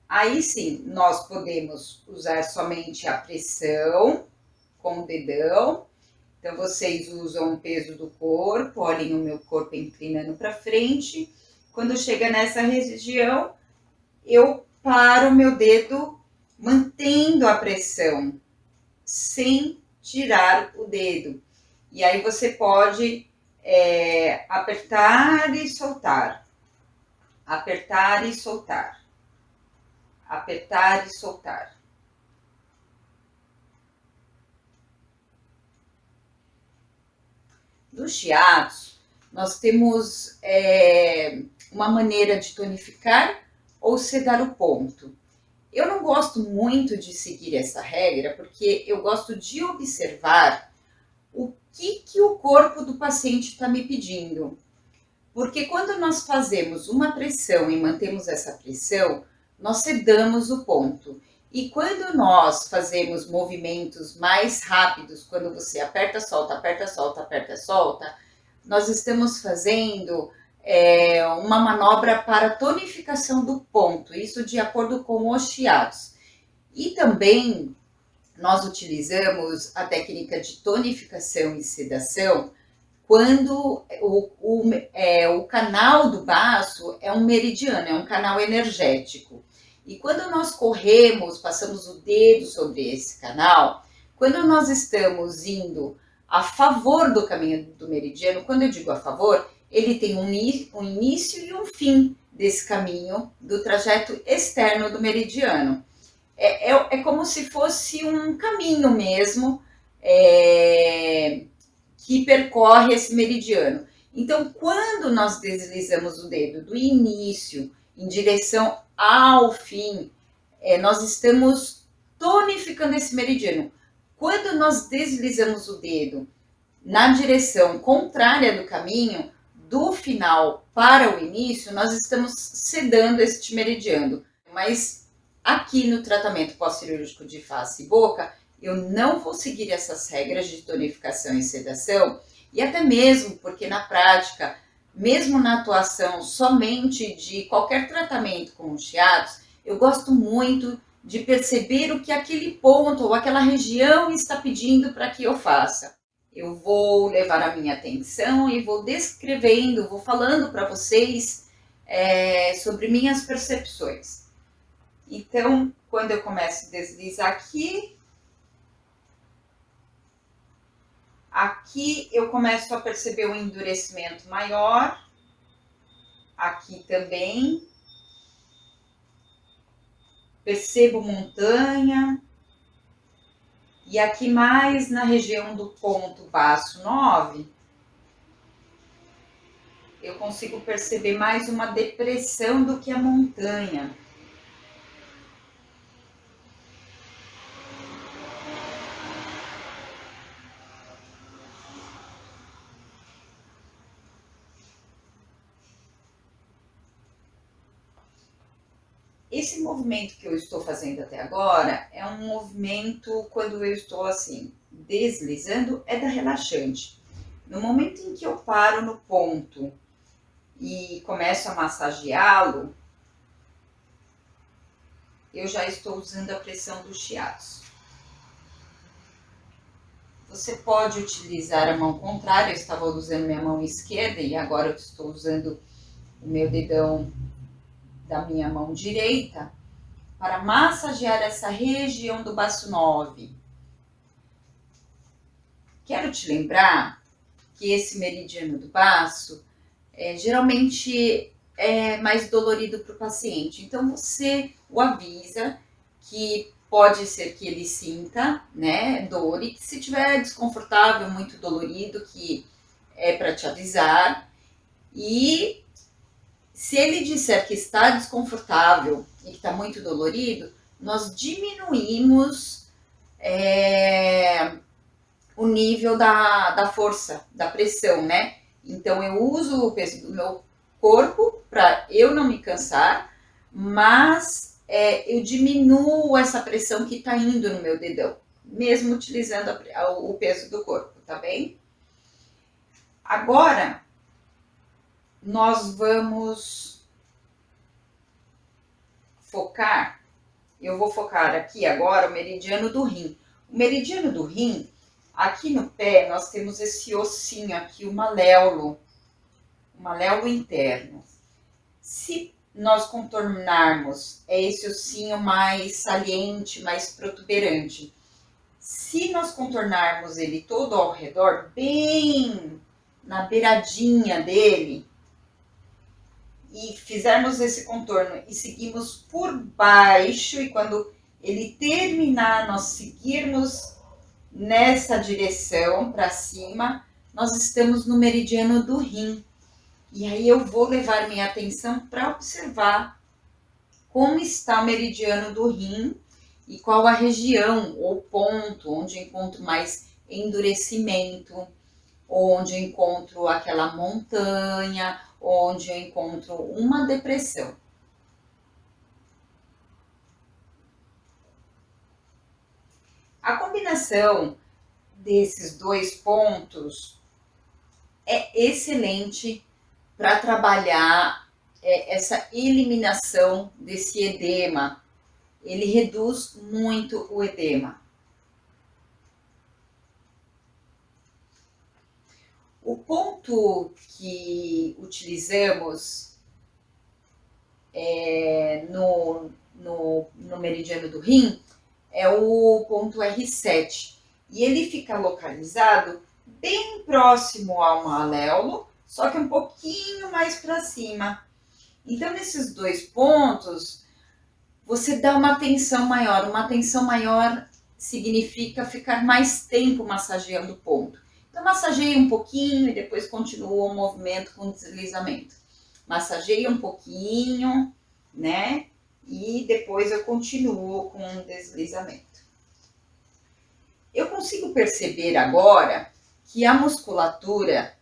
Aí sim, nós podemos usar somente a pressão com o dedão. Então, vocês usam o peso do corpo, olhem o meu corpo inclinando para frente. Quando chega nessa região, eu paro o meu dedo mantendo a pressão, sem tirar o dedo. E aí você pode apertar e soltar, apertar e soltar, apertar e soltar. No shiatsu, nós temos uma maneira de tonificar ou sedar o ponto. Eu não gosto muito de seguir essa regra, porque eu gosto de observar o que o corpo do paciente está me pedindo. Porque quando nós fazemos uma pressão e mantemos essa pressão, nós sedamos o ponto. E quando nós fazemos movimentos mais rápidos, quando você aperta, solta, aperta, solta, aperta, solta, nós estamos fazendo uma manobra para tonificação do ponto, isso de acordo com os shiatsu. E também nós utilizamos a técnica de tonificação e sedação quando o canal do baço é um meridiano, é um canal energético. E quando nós corremos, passamos o dedo sobre esse canal, quando nós estamos indo a favor do caminho do meridiano, quando eu digo a favor, ele tem um início e um fim desse caminho, do trajeto externo do meridiano. É como se fosse um caminho mesmo, que percorre esse meridiano. Então, quando nós deslizamos o dedo do início em direção ao fim, nós estamos tonificando esse meridiano. Quando nós deslizamos o dedo na direção contrária do caminho, do final para o início, nós estamos sedando este meridiano. Mas aqui no tratamento pós-cirúrgico de face e boca, eu não vou seguir essas regras de tonificação e sedação, e até mesmo porque na prática, mesmo na atuação somente de qualquer tratamento com o shiatsu, eu gosto muito de perceber o que aquele ponto ou aquela região está pedindo para que eu faça. Eu vou levar a minha atenção e vou descrevendo, vou falando para vocês sobre minhas percepções. Então, quando eu começo a deslizar aqui eu começo a perceber um endurecimento maior, aqui também, percebo montanha, e aqui mais na região do ponto baço 9, eu consigo perceber mais uma depressão do que a montanha. Esse movimento que eu estou fazendo até agora é um movimento, quando eu estou assim, deslizando, é da relaxante. No momento em que eu paro no ponto e começo a massageá-lo, eu já estou usando a pressão do shiatsu. Você pode utilizar a mão contrária, eu estava usando minha mão esquerda e agora eu estou usando o meu dedão da minha mão direita para massagear essa região do baço 9. Quero te lembrar que esse meridiano do baço geralmente é mais dolorido para o paciente. Então você o avisa que pode ser que ele sinta, né, dor, e que se tiver desconfortável, muito dolorido, que é para te avisar. E se ele disser que está desconfortável e que está muito dolorido, nós diminuímos o nível da força, da pressão, né? Então eu uso o peso do meu corpo para eu não me cansar, mas eu diminuo essa pressão que está indo no meu dedão, mesmo utilizando o peso do corpo, tá bem? Agora, nós vamos focar, eu vou focar aqui agora o meridiano do rim. O meridiano do rim, aqui no pé, nós temos esse ossinho aqui, o maléolo interno. Se nós contornarmos esse ossinho mais saliente, mais protuberante, Se nós contornarmos ele todo ao redor, bem na beiradinha dele, e fizermos esse contorno e seguirmos por baixo, e quando ele terminar, nós seguirmos nessa direção para cima, nós estamos no meridiano do rim. E aí eu vou levar minha atenção para observar como está o meridiano do rim e qual a região ou ponto onde eu encontro mais endurecimento, onde eu encontro aquela montanha, onde eu encontro uma depressão. A combinação desses dois pontos é excelente para trabalhar essa eliminação desse edema. Ele reduz muito o edema. O ponto que utilizamos no meridiano do rim é o ponto R7. E ele fica localizado bem próximo ao maléolo, só que um pouquinho mais para cima. Então, nesses dois pontos, você dá uma atenção maior. Uma atenção maior significa ficar mais tempo massageando o ponto. Então, massageia um pouquinho e depois continua o movimento com deslizamento. Massageia um pouquinho, né? E depois eu continuo com o deslizamento. Eu consigo perceber agora que a musculatura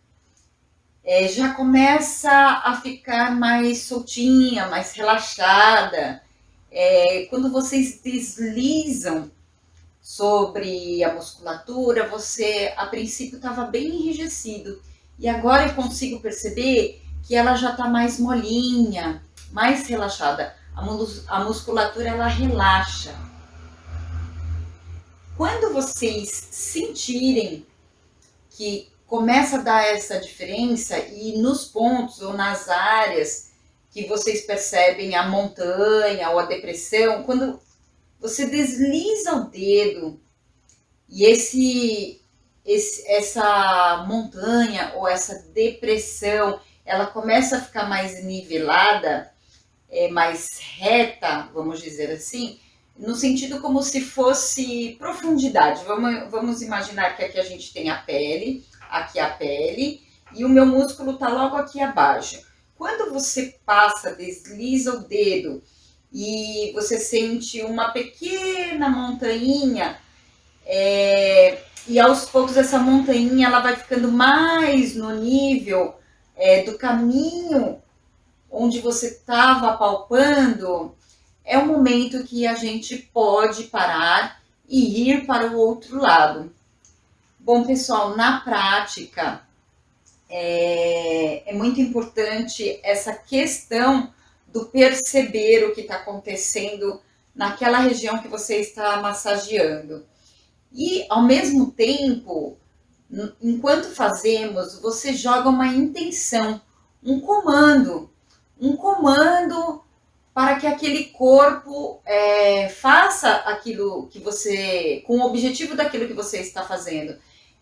já começa a ficar mais soltinha, mais relaxada. Quando vocês deslizam sobre a musculatura, você a princípio estava bem enrijecido. E agora eu consigo perceber que ela já está mais molinha, mais relaxada. A musculatura ela relaxa. Quando vocês sentirem que começa a dar essa diferença e nos pontos ou nas áreas que vocês percebem a montanha ou a depressão, quando você desliza o dedo e essa montanha ou essa depressão, ela começa a ficar mais nivelada, mais reta, vamos dizer assim, no sentido como se fosse profundidade. Vamos imaginar que aqui a gente tem a pele, e o meu músculo está logo aqui abaixo. Quando você desliza o dedo e você sente uma pequena montanha, e aos poucos essa montanha ela vai ficando mais no nível do caminho onde você estava palpando, é o momento que a gente pode parar e ir para o outro lado. Bom, pessoal, na prática, é muito importante essa questão do perceber o que está acontecendo naquela região que você está massageando. E, ao mesmo tempo, enquanto fazemos, você joga uma intenção, um comando para que aquele corpo faça aquilo que você, com o objetivo daquilo que você está fazendo.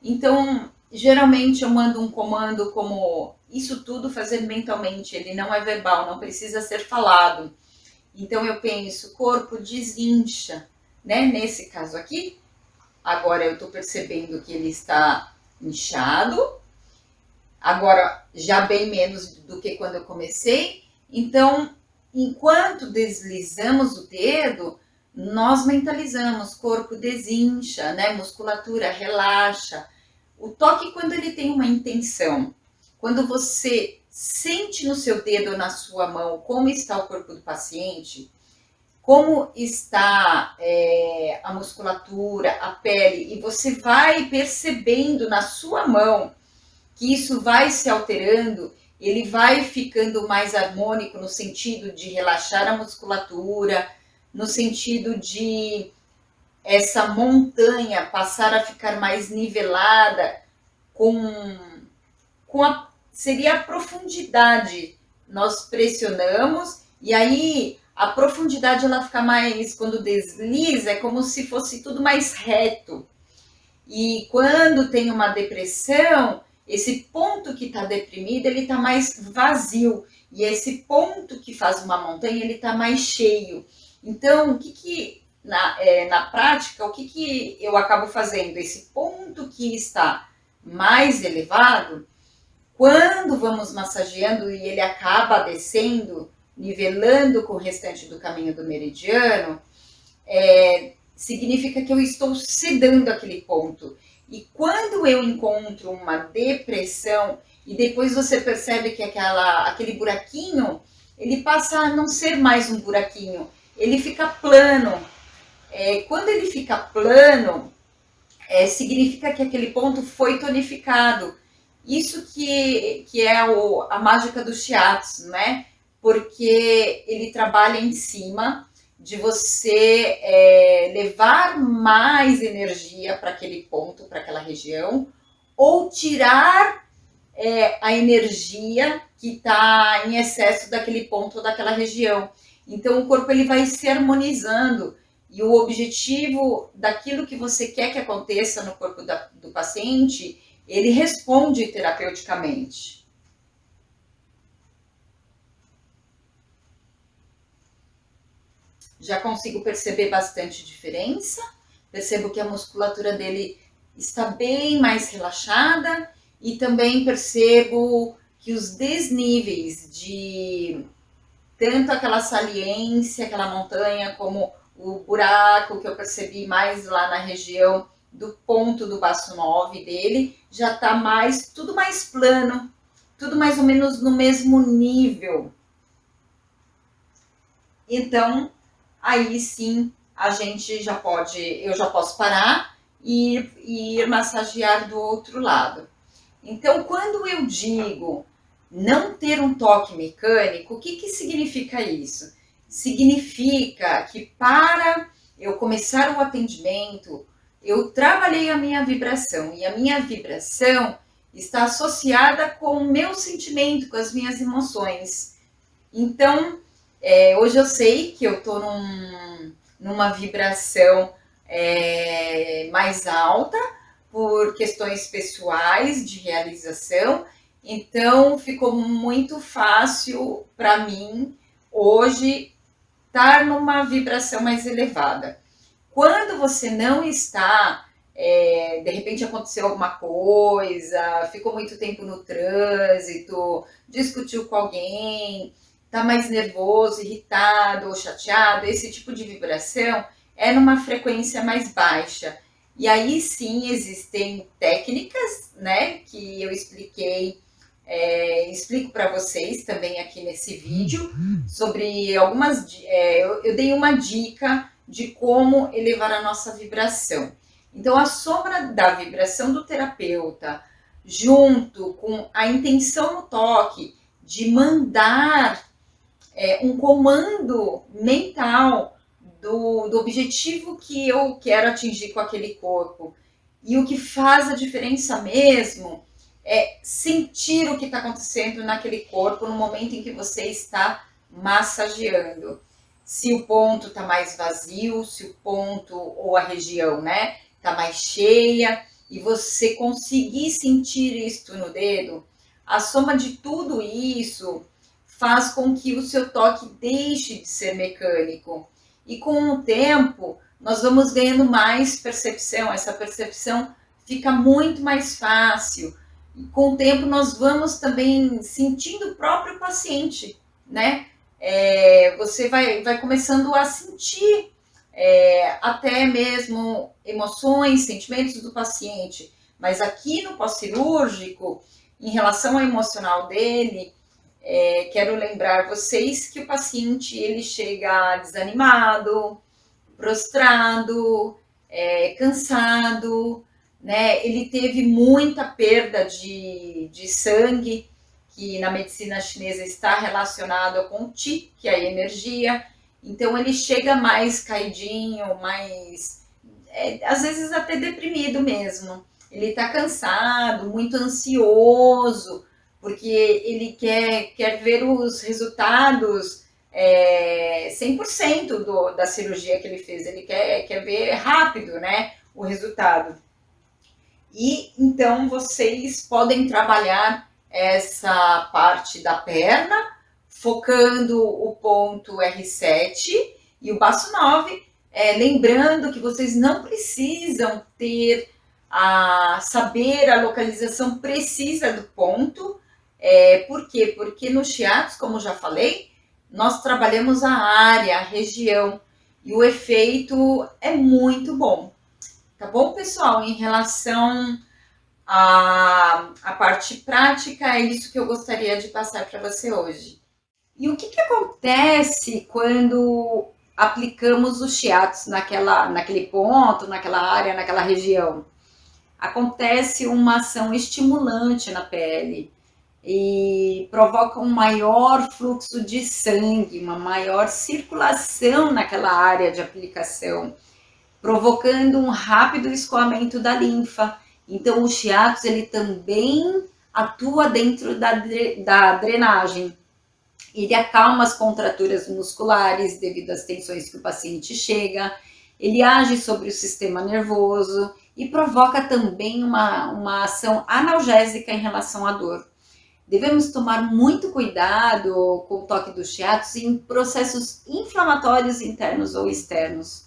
Então, geralmente eu mando um comando como isso tudo fazer mentalmente, ele não é verbal, não precisa ser falado. Então eu penso, corpo desincha, né? Nesse caso aqui, agora eu estou percebendo que ele está inchado, agora já bem menos do que quando eu comecei. Então, enquanto deslizamos o dedo, nós mentalizamos, corpo desincha, né? Musculatura relaxa. O toque, quando ele tem uma intenção, quando você sente no seu dedo ou na sua mão como está o corpo do paciente, como está a musculatura, a pele, e você vai percebendo na sua mão que isso vai se alterando, ele vai ficando mais harmônico no sentido de relaxar a musculatura, no sentido de essa montanha passar a ficar mais nivelada seria a profundidade. Nós pressionamos e aí a profundidade ela fica mais, quando desliza, é como se fosse tudo mais reto. E quando tem uma depressão, esse ponto que está deprimido, ele está mais vazio. E esse ponto que faz uma montanha, ele está mais cheio. Então, na prática, o que eu acabo fazendo? Esse ponto que está mais elevado, quando vamos massageando e ele acaba descendo, nivelando com o restante do caminho do meridiano, significa que eu estou sedando aquele ponto. E quando eu encontro uma depressão, e depois você percebe que aquele buraquinho, ele passa a não ser mais um buraquinho, ele fica plano. Quando ele fica plano, significa que aquele ponto foi tonificado. Isso que é a mágica do shiatsu, né? Porque ele trabalha em cima de você levar mais energia para aquele ponto, para aquela região, ou tirar a energia que está em excesso daquele ponto ou daquela região. Então o corpo ele vai se harmonizando e o objetivo daquilo que você quer que aconteça no corpo do paciente, ele responde terapeuticamente. Já consigo perceber bastante diferença, percebo que a musculatura dele está bem mais relaxada e também percebo que os desníveis de tanto aquela saliência, aquela montanha, como o buraco que eu percebi mais lá na região do ponto do baço 9 dele, já está tudo mais plano, tudo mais ou menos no mesmo nível. Então, aí sim eu já posso parar e ir massagear do outro lado. Então, quando eu digo não ter um toque mecânico, o que significa isso? Significa que para eu começar o atendimento, eu trabalhei a minha vibração, e a minha vibração está associada com o meu sentimento, com as minhas emoções. Então, hoje eu sei que eu estou numa vibração mais alta, por questões pessoais de realização, então ficou muito fácil para mim hoje estar numa vibração mais elevada. Quando você não está, de repente aconteceu alguma coisa, ficou muito tempo no trânsito, discutiu com alguém, está mais nervoso, irritado ou chateado, esse tipo de vibração é numa frequência mais baixa. E aí sim existem técnicas, né, que eu explico para vocês também aqui nesse vídeo, sobre algumas. Eu dei uma dica de como elevar a nossa vibração. Então, a soma da vibração do terapeuta, junto com a intenção no toque de mandar um comando mental do objetivo que eu quero atingir com aquele corpo. E o que faz a diferença mesmo é sentir o que está acontecendo naquele corpo no momento em que você está massageando. Se o ponto está mais vazio, se o ponto ou a região, né, está mais cheia, e você conseguir sentir isto no dedo, a soma de tudo isso faz com que o seu toque deixe de ser mecânico. E com o tempo, nós vamos ganhando mais percepção, essa percepção fica muito mais fácil. E com o tempo, nós vamos também sentindo o próprio paciente, né? Você vai começando a sentir até mesmo emoções, sentimentos do paciente. Mas aqui no pós-cirúrgico, em relação ao emocional dele, quero lembrar vocês que o paciente ele chega desanimado, prostrado, cansado, né? Ele teve muita perda de sangue, que na medicina chinesa está relacionado com o Qi, que é a energia. Então ele chega mais caidinho, mais às vezes até deprimido mesmo. Ele está cansado, muito ansioso, porque ele quer ver os resultados 100% da cirurgia que ele fez. Ele quer ver rápido, né, o resultado. E então vocês podem trabalhar essa parte da perna, focando o ponto R7 e o baço 9, lembrando que vocês não precisam saber a localização precisa do ponto. Por quê? Porque no shiatsu, como já falei, nós trabalhamos a área, a região, e o efeito é muito bom. Tá bom, pessoal? Em relação à parte prática, é isso que eu gostaria de passar para você hoje. E o que acontece quando aplicamos o shiatsu naquele ponto, naquela área, naquela região? Acontece uma ação estimulante na pele e provoca um maior fluxo de sangue, uma maior circulação naquela área de aplicação, provocando um rápido escoamento da linfa. Então, o shiatsu ele também atua dentro da drenagem. Ele acalma as contraturas musculares devido às tensões que o paciente chega, ele age sobre o sistema nervoso e provoca também uma ação analgésica em relação à dor. Devemos tomar muito cuidado com o toque do shiatsu em processos inflamatórios internos ou externos,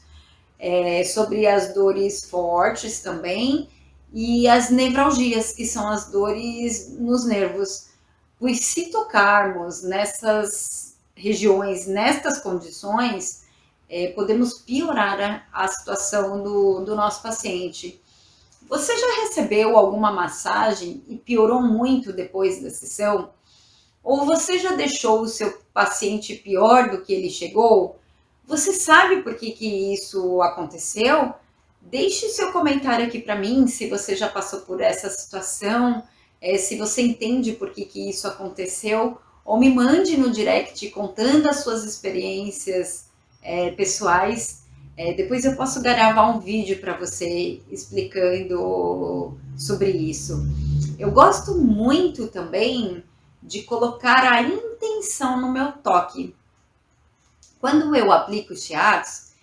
sobre as dores fortes também e as nevralgias, que são as dores nos nervos. Pois se tocarmos nessas regiões, nestas condições, podemos piorar a situação do nosso paciente. Você já recebeu alguma massagem e piorou muito depois da sessão? Ou você já deixou o seu paciente pior do que ele chegou? Você sabe por que isso aconteceu? Deixe o seu comentário aqui para mim, se você já passou por essa situação, se você entende por que isso aconteceu, ou me mande no direct contando as suas experiências pessoais. Depois eu posso gravar um vídeo para você explicando sobre isso. Eu gosto muito também de colocar a intenção no meu toque. Quando eu aplico o shiatsu,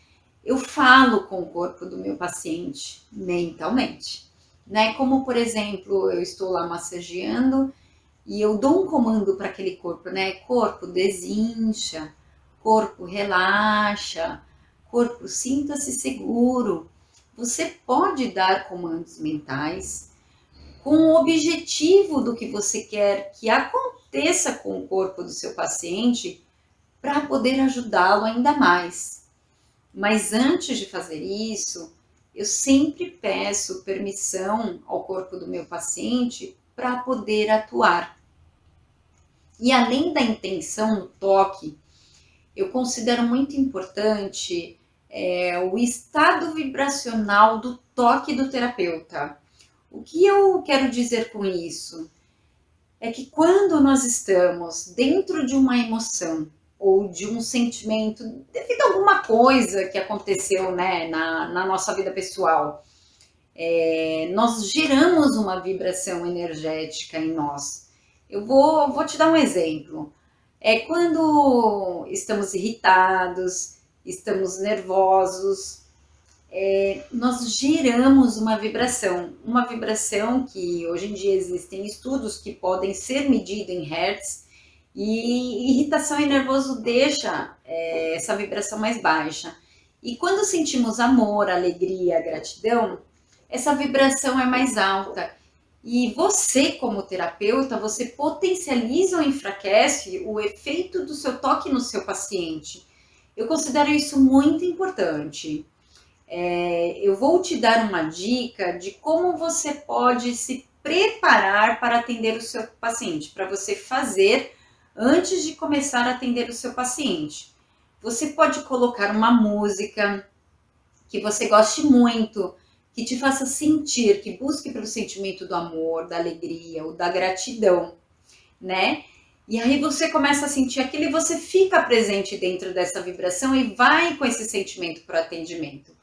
eu falo com o corpo do meu paciente mentalmente, né? Como, por exemplo, eu estou lá massageando e eu dou um comando para aquele corpo, né? Corpo, desincha, corpo, relaxa, corpo, sinta-se seguro. Você pode dar comandos mentais com o objetivo do que você quer que aconteça com o corpo do seu paciente para poder ajudá-lo ainda mais. Mas antes de fazer isso, eu sempre peço permissão ao corpo do meu paciente para poder atuar. E além da intenção no toque, eu considero muito importante o estado vibracional do toque do terapeuta. O que eu quero dizer com isso? É que quando nós estamos dentro de uma emoção ou de um sentimento, devido a alguma coisa que aconteceu, né, na nossa vida pessoal, nós geramos uma vibração energética em nós. Eu vou te dar um exemplo. Quando estamos irritados, estamos nervosos, nós geramos uma vibração que hoje em dia existem estudos que podem ser medidos em hertz, e irritação e nervoso deixa essa vibração mais baixa. E quando sentimos amor, alegria, gratidão, essa vibração é mais alta. E você, como terapeuta, você potencializa ou enfraquece o efeito do seu toque no seu paciente. Eu considero isso muito importante. Eu vou te dar uma dica de como você pode se preparar para atender o seu paciente, para você fazer antes de começar a atender o seu paciente. Você pode colocar uma música que você goste muito, que te faça sentir, que busque pelo sentimento do amor, da alegria ou da gratidão, né? E aí você começa a sentir aquilo e você fica presente dentro dessa vibração e vai com esse sentimento para o atendimento.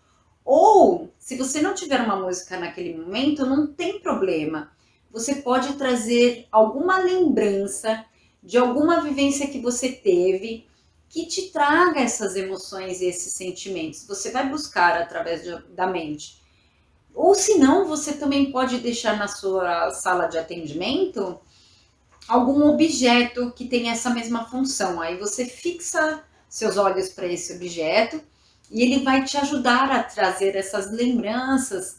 Ou, se você não tiver uma música naquele momento, não tem problema. Você pode trazer alguma lembrança de alguma vivência que você teve que te traga essas emoções e esses sentimentos. Você vai buscar através da mente. Ou se não, você também pode deixar na sua sala de atendimento algum objeto que tem essa mesma função. Aí você fixa seus olhos para esse objeto e ele vai te ajudar a trazer essas lembranças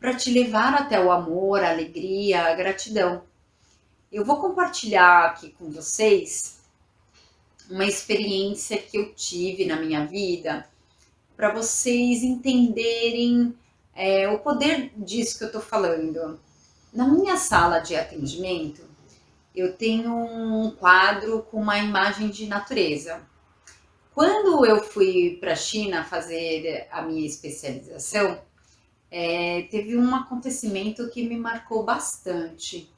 para te levar até o amor, a alegria, a gratidão. Eu vou compartilhar aqui com vocês uma experiência que eu tive na minha vida para vocês entenderem o poder disso que eu estou falando. Na minha sala de atendimento, eu tenho um quadro com uma imagem de natureza. Quando eu fui para a China fazer a minha especialização, teve um acontecimento que me marcou bastante.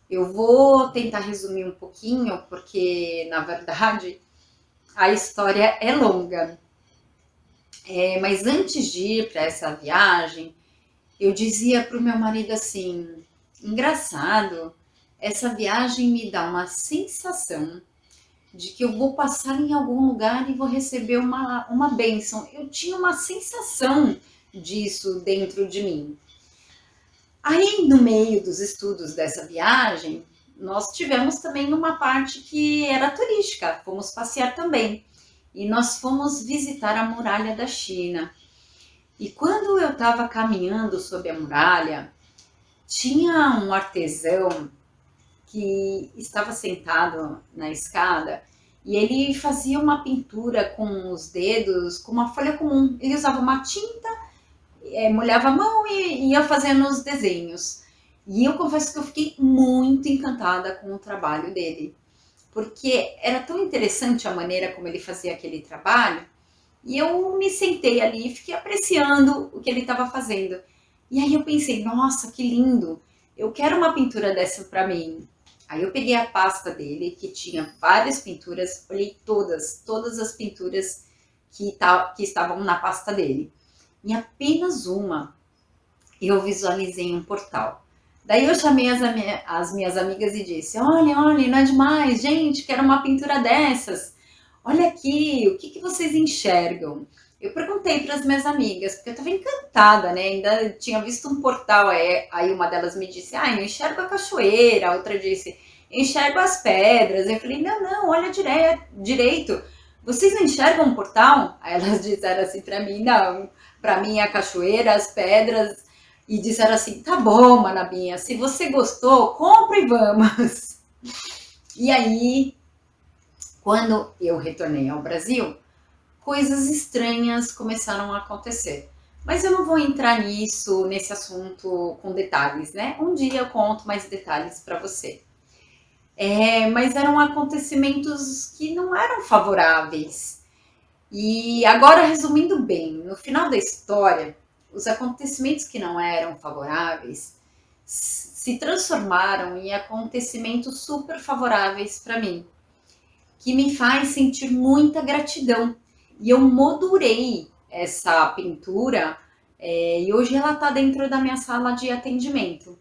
Eu vou tentar resumir um pouquinho, porque, na verdade, a história é longa. Mas antes de ir para essa viagem, eu dizia para o meu marido assim, engraçado, essa viagem me dá uma sensação de que eu vou passar em algum lugar e vou receber uma bênção. Eu tinha uma sensação disso dentro de mim. Aí, no meio dos estudos dessa viagem, nós tivemos também uma parte que era turística, fomos passear também. E nós fomos visitar a muralha da China. E quando eu estava caminhando sob a muralha, tinha um artesão que estava sentado na escada e ele fazia uma pintura com os dedos, com uma folha comum. Ele usava uma tinta, molhava a mão e ia fazendo os desenhos. E eu confesso que eu fiquei muito encantada com o trabalho dele, porque era tão interessante a maneira como ele fazia aquele trabalho, e eu me sentei ali e fiquei apreciando o que ele estava fazendo. E aí eu pensei, nossa, que lindo, eu quero uma pintura dessa para mim. Aí eu peguei a pasta dele, que tinha várias pinturas, olhei todas as pinturas que estavam na pasta dele. Em apenas uma, eu visualizei um portal. Daí eu chamei as minhas amigas e disse, olha, não é demais, gente, quero uma pintura dessas. Olha aqui, o que vocês enxergam? Eu perguntei para as minhas amigas, porque eu estava encantada, né? Ainda tinha visto um portal, aí uma delas me disse, eu enxergo a cachoeira, a outra disse, eu enxergo as pedras. Eu falei, não, olha direito. Vocês não enxergam um portal? Aí elas disseram assim para mim, não, para mim é a cachoeira, as pedras, e disseram assim, tá bom, Manabinha, se você gostou, compra e vamos. E aí, quando eu retornei ao Brasil, coisas estranhas começaram a acontecer. Mas eu não vou entrar nesse assunto com detalhes, né? Um dia eu conto mais detalhes para você. Mas eram acontecimentos que não eram favoráveis. E agora, resumindo bem, no final da história, os acontecimentos que não eram favoráveis se transformaram em acontecimentos super favoráveis para mim, que me faz sentir muita gratidão. E eu moldurei essa pintura e hoje ela está dentro da minha sala de atendimento.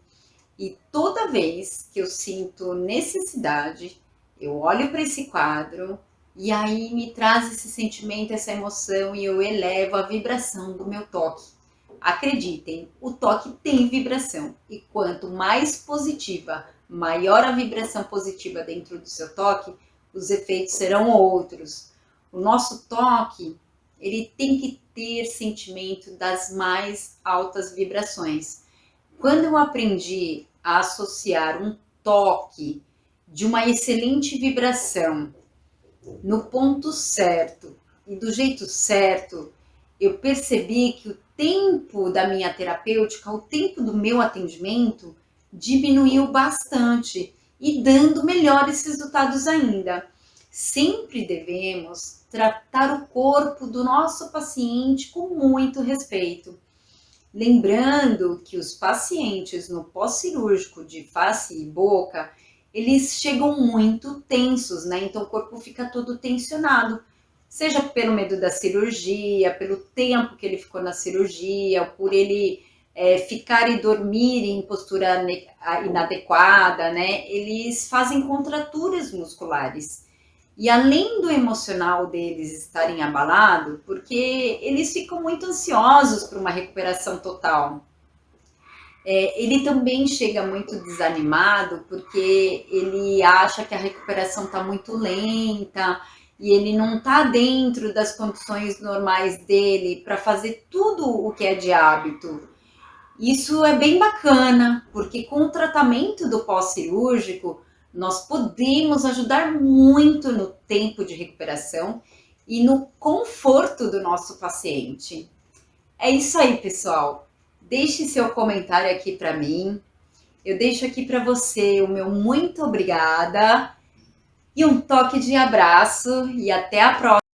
E toda vez que eu sinto necessidade, eu olho para esse quadro e aí me traz esse sentimento, essa emoção e eu elevo a vibração do meu toque. Acreditem, o toque tem vibração e quanto mais positiva, maior a vibração positiva dentro do seu toque, os efeitos serão outros. O nosso toque, ele tem que ter sentimento das mais altas vibrações. Quando eu aprendi a associar um toque de uma excelente vibração no ponto certo e do jeito certo, eu percebi que o tempo da minha terapêutica, o tempo do meu atendimento, diminuiu bastante e dando melhores resultados ainda. Sempre devemos tratar o corpo do nosso paciente com muito respeito. Lembrando que os pacientes no pós-cirúrgico de face e boca, eles chegam muito tensos, né? Então o corpo fica todo tensionado, seja pelo medo da cirurgia, pelo tempo que ele ficou na cirurgia, por ele ficar e dormir em postura inadequada, né? Eles fazem contraturas musculares. E além do emocional deles estarem abalado, porque eles ficam muito ansiosos por uma recuperação total. Ele também chega muito desanimado porque ele acha que a recuperação está muito lenta e ele não está dentro das condições normais dele para fazer tudo o que é de hábito. Isso é bem bacana, porque com o tratamento do pós-cirúrgico, nós podemos ajudar muito no tempo de recuperação e no conforto do nosso paciente. É isso aí, pessoal. Deixe seu comentário aqui para mim. Eu deixo aqui para você o meu muito obrigada e um toque de abraço e até a próxima.